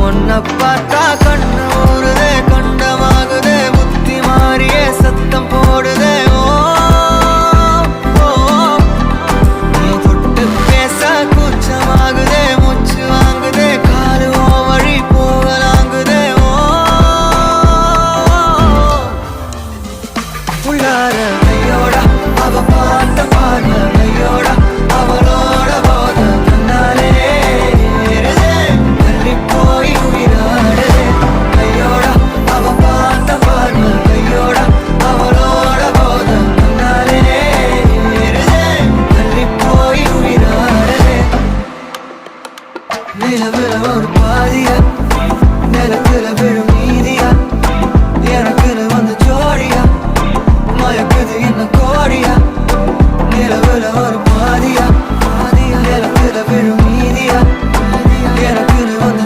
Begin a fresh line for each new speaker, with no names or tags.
உன்னை பார்த்தா கண்ணு ஊறுதே, கண்டமாகுதே, புத்தி மாறியே சத்தம் போடுதே. ஓ ஓ, நீ தொட்டு பேச கூச்சமாகுதே, மூச்சு வாங்குதே, காலு ஓ வழி போகலாங்குதே. ஓ உள்ளார கையோட அவ பார்த்த பார்வை கையோட அவளோட போத தன்னாலே ஏறுதே, தள்ளி போய் உயிராடுதே. கையோட அவ பார்த்த பார்வை கையோட அவளோட போத தன்னாலே ஏறுதே, தள்ளி போய் உயிராடுதே. நிலவுல ஒரு பாதிய